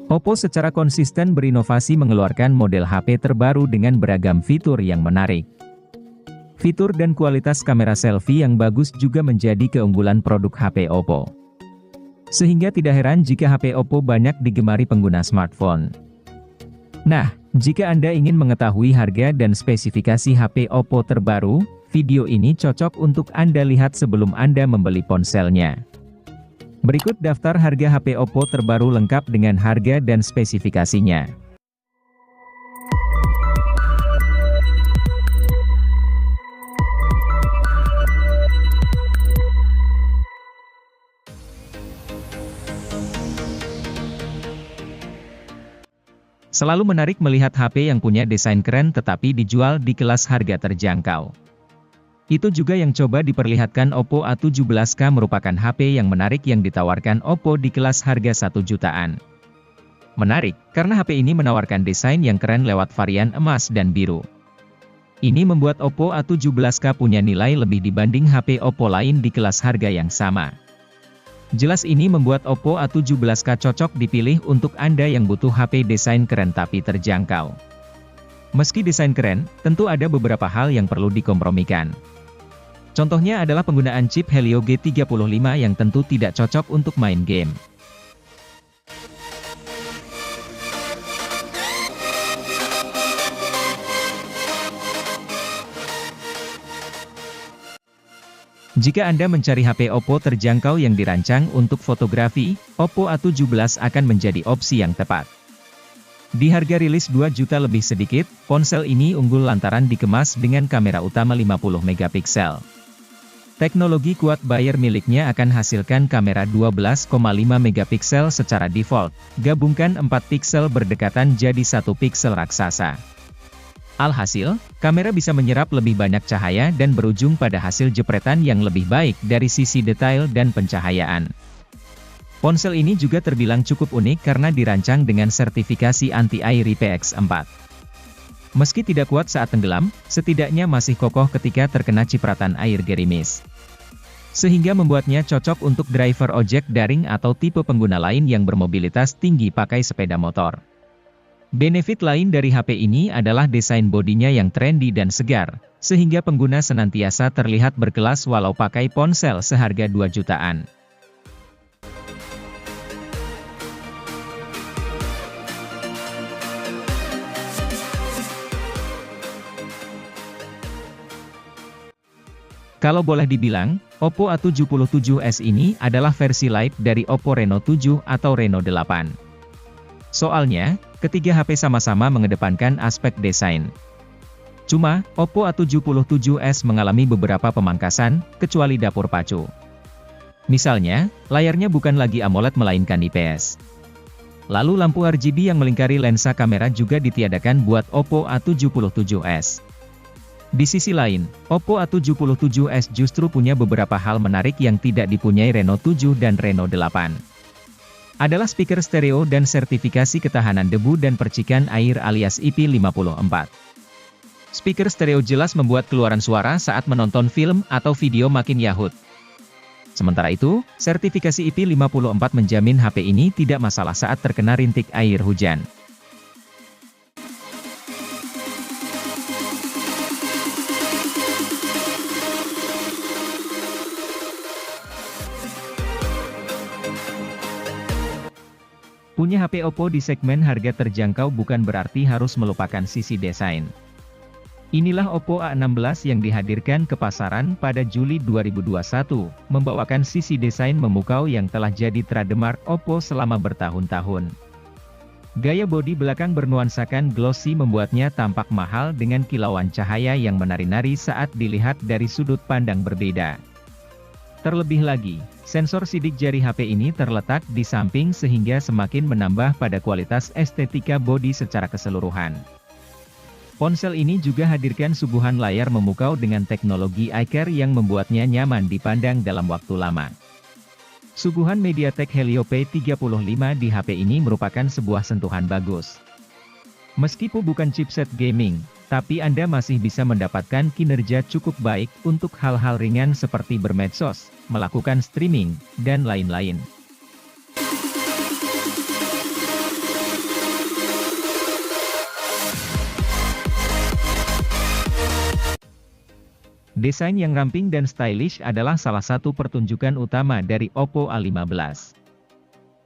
Oppo secara konsisten berinovasi mengeluarkan model HP terbaru dengan beragam fitur yang menarik. Fitur dan kualitas kamera selfie yang bagus juga menjadi keunggulan produk HP Oppo. Sehingga tidak heran jika HP Oppo banyak digemari pengguna smartphone. Nah, jika Anda ingin mengetahui harga dan spesifikasi HP Oppo terbaru, video ini cocok untuk Anda lihat sebelum Anda membeli ponselnya. Berikut daftar harga HP Oppo terbaru lengkap dengan harga dan spesifikasinya. Selalu menarik melihat HP yang punya desain keren tetapi dijual di kelas harga terjangkau. Itu juga yang coba diperlihatkan Oppo A17K, merupakan HP yang menarik yang ditawarkan Oppo di kelas harga 1 jutaan. Menarik, karena HP ini menawarkan desain yang keren lewat varian emas dan biru. Ini membuat Oppo A17K punya nilai lebih dibanding HP Oppo lain di kelas harga yang sama. Jelas ini membuat Oppo A17K cocok dipilih untuk Anda yang butuh HP desain keren tapi terjangkau. Meski desain keren, tentu ada beberapa hal yang perlu dikompromikan. Contohnya adalah penggunaan chip Helio G35 yang tentu tidak cocok untuk main game. Jika Anda mencari HP Oppo terjangkau yang dirancang untuk fotografi, Oppo A17 akan menjadi opsi yang tepat. Di harga rilis 2 juta lebih sedikit, ponsel ini unggul lantaran dikemas dengan kamera utama 50 megapiksel. Teknologi quad Bayer miliknya akan hasilkan kamera 12,5 megapiksel secara default, gabungkan 4 piksel berdekatan jadi 1 piksel raksasa. Alhasil, kamera bisa menyerap lebih banyak cahaya dan berujung pada hasil jepretan yang lebih baik dari sisi detail dan pencahayaan. Ponsel ini juga terbilang cukup unik karena dirancang dengan sertifikasi anti-air IPX4. Meski tidak kuat saat tenggelam, setidaknya masih kokoh ketika terkena cipratan air gerimis. Sehingga membuatnya cocok untuk driver ojek daring atau tipe pengguna lain yang bermobilitas tinggi pakai sepeda motor. Benefit lain dari HP ini adalah desain bodinya yang trendy dan segar, sehingga pengguna senantiasa terlihat berkelas walau pakai ponsel seharga 2 jutaan. Kalau boleh dibilang, Oppo A77s ini adalah versi light dari Oppo Reno 7 atau Reno 8. Soalnya, ketiga HP sama-sama mengedepankan aspek desain. Cuma, Oppo A77s mengalami beberapa pemangkasan, kecuali dapur pacu. Misalnya, layarnya bukan lagi AMOLED melainkan IPS. Lalu lampu RGB yang melingkari lensa kamera juga ditiadakan buat Oppo A77s. Di sisi lain, Oppo A77s justru punya beberapa hal menarik yang tidak dipunyai Reno 7 dan Reno 8. Adalah speaker stereo dan sertifikasi ketahanan debu dan percikan air alias IP54. Speaker stereo jelas membuat keluaran suara saat menonton film atau video makin yahut. Sementara itu, sertifikasi IP54 menjamin HP ini tidak masalah saat terkena rintik air hujan. Punya HP Oppo di segmen harga terjangkau bukan berarti harus melupakan sisi desain. Inilah Oppo A16 yang dihadirkan ke pasaran pada Juli 2021, membawakan sisi desain memukau yang telah jadi trademark Oppo selama bertahun-tahun. Gaya bodi belakang bernuansakan glossy membuatnya tampak mahal dengan kilauan cahaya yang menari-nari saat dilihat dari sudut pandang berbeda. Terlebih lagi, sensor sidik jari HP ini terletak di samping sehingga semakin menambah pada kualitas estetika bodi secara keseluruhan. Ponsel ini juga hadirkan suguhan layar memukau dengan teknologi iCare yang membuatnya nyaman dipandang dalam waktu lama. Suguhan MediaTek Helio P35 di HP ini merupakan sebuah sentuhan bagus. Meskipun bukan chipset gaming, tapi Anda masih bisa mendapatkan kinerja cukup baik untuk hal-hal ringan seperti bermedsos, melakukan streaming, dan lain-lain. Desain yang ramping dan stylish adalah salah satu pertunjukan utama dari Oppo A15.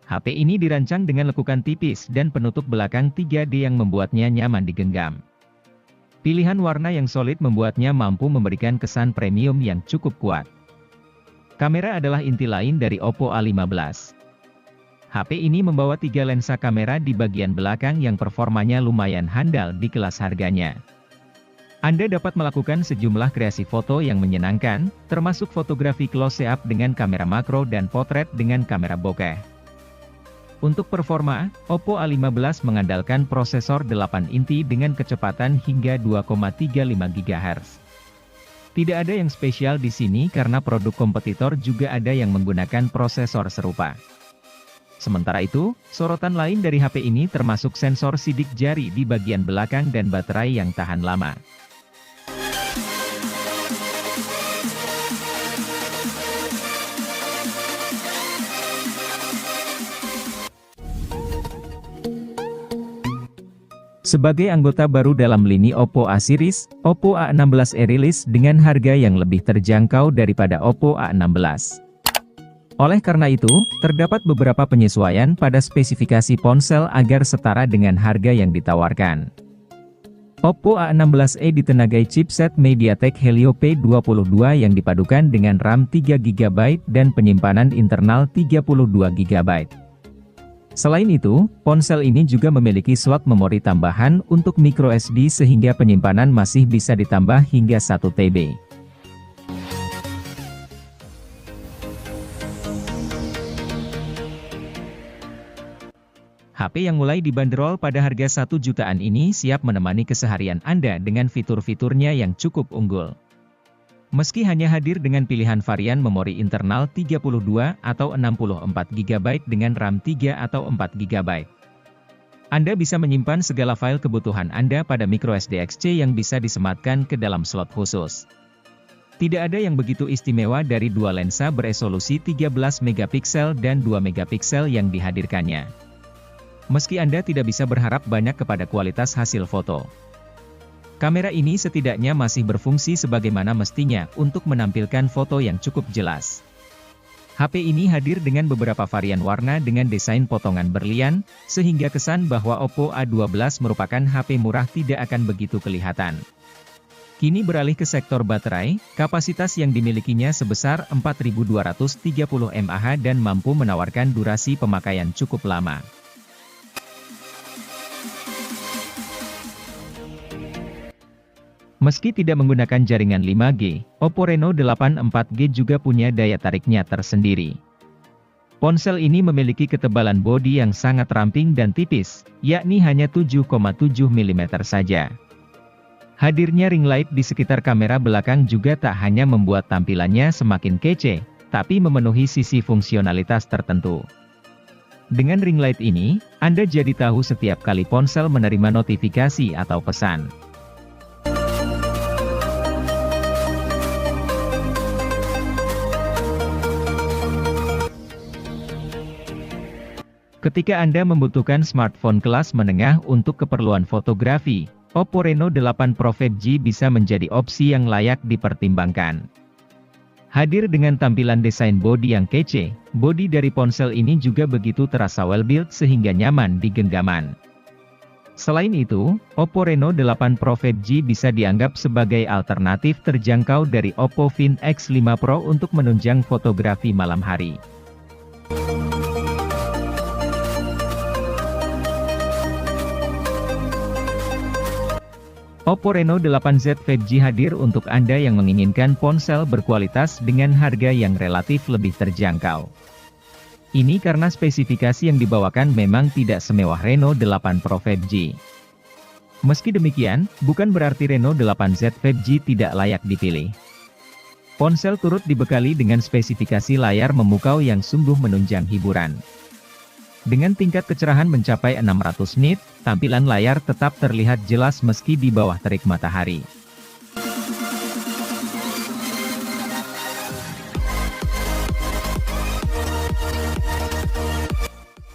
HP ini dirancang dengan lekukan tipis dan penutup belakang 3D yang membuatnya nyaman digenggam. Pilihan warna yang solid membuatnya mampu memberikan kesan premium yang cukup kuat. Kamera adalah inti lain dari Oppo A15. HP ini membawa 3 lensa kamera di bagian belakang yang performanya lumayan handal di kelas harganya. Anda dapat melakukan sejumlah kreasi foto yang menyenangkan, termasuk fotografi close-up dengan kamera makro dan potret dengan kamera bokeh. Untuk performa, Oppo A15 mengandalkan prosesor 8 inti dengan kecepatan hingga 2,35 GHz. Tidak ada yang spesial di sini karena produk kompetitor juga ada yang menggunakan prosesor serupa. Sementara itu, sorotan lain dari HP ini termasuk sensor sidik jari di bagian belakang dan baterai yang tahan lama. Sebagai anggota baru dalam lini Oppo A series, Oppo A16e rilis dengan harga yang lebih terjangkau daripada Oppo A16. Oleh karena itu, terdapat beberapa penyesuaian pada spesifikasi ponsel agar setara dengan harga yang ditawarkan. Oppo A16e ditenagai chipset MediaTek Helio P22 yang dipadukan dengan RAM 3GB dan penyimpanan internal 32GB. Selain itu, ponsel ini juga memiliki slot memori tambahan untuk microSD sehingga penyimpanan masih bisa ditambah hingga 1 TB. HP yang mulai dibanderol pada harga 1 jutaan ini siap menemani keseharian Anda dengan fitur-fiturnya yang cukup unggul. Meski hanya hadir dengan pilihan varian memori internal 32 atau 64GB dengan RAM 3 atau 4GB. Anda bisa menyimpan segala file kebutuhan Anda pada microSD XC yang bisa disematkan ke dalam slot khusus. Tidak ada yang begitu istimewa dari dua lensa beresolusi 13MP dan 2MP yang dihadirkannya. Meski Anda tidak bisa berharap banyak kepada kualitas hasil foto, kamera ini setidaknya masih berfungsi sebagaimana mestinya untuk menampilkan foto yang cukup jelas. HP ini hadir dengan beberapa varian warna dengan desain potongan berlian, sehingga kesan bahwa Oppo A12 merupakan HP murah tidak akan begitu kelihatan. Kini beralih ke sektor baterai, kapasitas yang dimilikinya sebesar 4230 mAh dan mampu menawarkan durasi pemakaian cukup lama. Meski tidak menggunakan jaringan 5G, Oppo Reno 8 4G juga punya daya tariknya tersendiri. Ponsel ini memiliki ketebalan bodi yang sangat ramping dan tipis, yakni hanya 7,7 mm saja. Hadirnya ring light di sekitar kamera belakang juga tak hanya membuat tampilannya semakin kece, tapi memenuhi sisi fungsionalitas tertentu. Dengan ring light ini, Anda jadi tahu setiap kali ponsel menerima notifikasi atau pesan. Ketika Anda membutuhkan smartphone kelas menengah untuk keperluan fotografi, Oppo Reno 8 Pro 5G bisa menjadi opsi yang layak dipertimbangkan. Hadir dengan tampilan desain bodi yang kece, bodi dari ponsel ini juga begitu terasa well-built sehingga nyaman di genggaman. Selain itu, Oppo Reno 8 Pro 5G bisa dianggap sebagai alternatif terjangkau dari Oppo Find X5 Pro untuk menunjang fotografi malam hari. Oppo Reno 8Z 5G hadir untuk Anda yang menginginkan ponsel berkualitas dengan harga yang relatif lebih terjangkau. Ini karena spesifikasi yang dibawakan memang tidak semewah Reno 8 Pro 5G. Meski demikian, bukan berarti Reno 8Z 5G tidak layak dipilih. Ponsel turut dibekali dengan spesifikasi layar memukau yang sungguh menunjang hiburan. Dengan tingkat kecerahan mencapai 600 nit, tampilan layar tetap terlihat jelas meski di bawah terik matahari.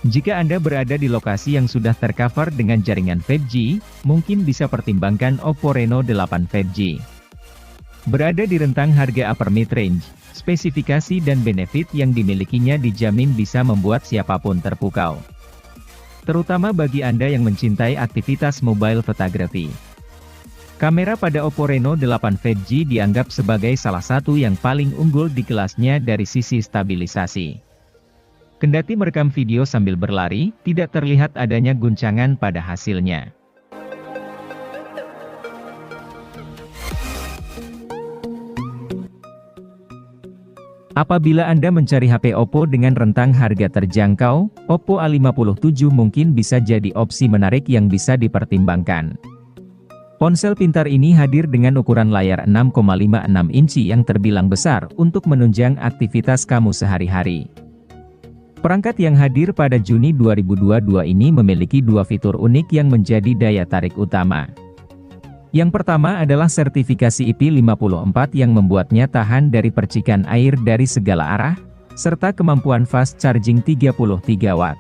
Jika Anda berada di lokasi yang sudah tercover dengan jaringan 5G, mungkin bisa pertimbangkan Oppo Reno 8 5G. Berada di rentang harga upper mid-range, spesifikasi dan benefit yang dimilikinya dijamin bisa membuat siapapun terpukau. Terutama bagi Anda yang mencintai aktivitas mobile photography. Kamera pada Oppo Reno 8 5G dianggap sebagai salah satu yang paling unggul di kelasnya dari sisi stabilisasi. Kendati merekam video sambil berlari, tidak terlihat adanya guncangan pada hasilnya. Apabila Anda mencari HP Oppo dengan rentang harga terjangkau, Oppo A57 mungkin bisa jadi opsi menarik yang bisa dipertimbangkan. Ponsel pintar ini hadir dengan ukuran layar 6,56 inci yang terbilang besar untuk menunjang aktivitas kamu sehari-hari. Perangkat yang hadir pada Juni 2022 ini memiliki dua fitur unik yang menjadi daya tarik utama. Yang pertama adalah sertifikasi IP54 yang membuatnya tahan dari percikan air dari segala arah, serta kemampuan fast charging 33 Watt.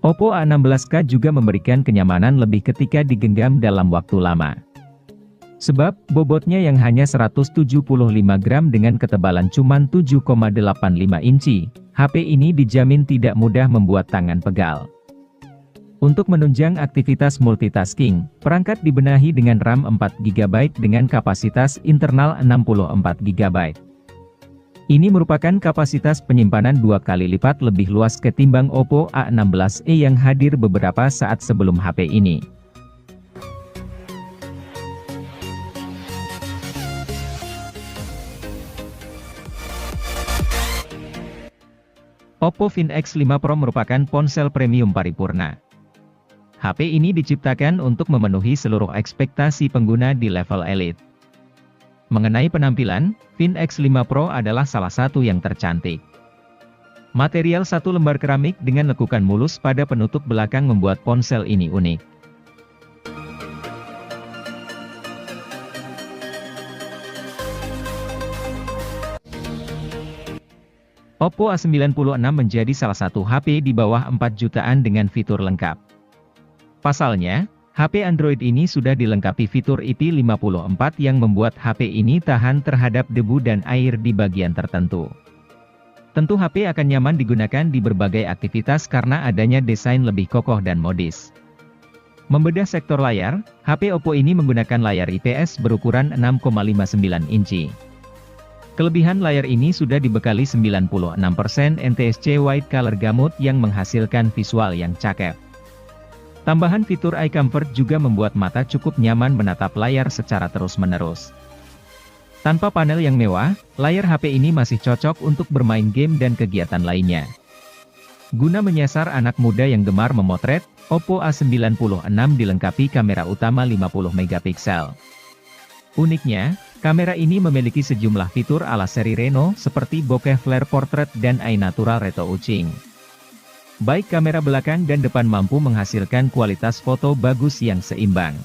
Oppo A16K juga memberikan kenyamanan lebih ketika digenggam dalam waktu lama. Sebab, bobotnya yang hanya 175 gram dengan ketebalan cuma 7,85 inci, HP ini dijamin tidak mudah membuat tangan pegal. Untuk menunjang aktivitas multitasking, perangkat dibenahi dengan RAM 4GB dengan kapasitas internal 64GB. Ini merupakan kapasitas penyimpanan 2 kali lipat lebih luas ketimbang Oppo A16e yang hadir beberapa saat sebelum HP ini. Oppo Find X5 Pro merupakan ponsel premium paripurna. HP ini diciptakan untuk memenuhi seluruh ekspektasi pengguna di level elite. Mengenai penampilan, Find X5 Pro adalah salah satu yang tercantik. Material satu lembar keramik dengan lekukan mulus pada penutup belakang membuat ponsel ini unik. Oppo A96 menjadi salah satu HP di bawah 4 jutaan dengan fitur lengkap. Pasalnya, HP Android ini sudah dilengkapi fitur IP54 yang membuat HP ini tahan terhadap debu dan air di bagian tertentu. Tentu HP akan nyaman digunakan di berbagai aktivitas karena adanya desain lebih kokoh dan modis. Membedah sektor layar, HP Oppo ini menggunakan layar IPS berukuran 6,59 inci. Kelebihan layar ini sudah dibekali 96% NTSC White Color Gamut yang menghasilkan visual yang cakep. Tambahan fitur Eye Comfort juga membuat mata cukup nyaman menatap layar secara terus-menerus. Tanpa panel yang mewah, layar HP ini masih cocok untuk bermain game dan kegiatan lainnya. Guna menyasar anak muda yang gemar memotret, Oppo A96 dilengkapi kamera utama 50 megapiksel. Uniknya, kamera ini memiliki sejumlah fitur ala seri Reno seperti bokeh flare portrait dan eye natural retouching. Baik kamera belakang dan depan mampu menghasilkan kualitas foto bagus yang seimbang.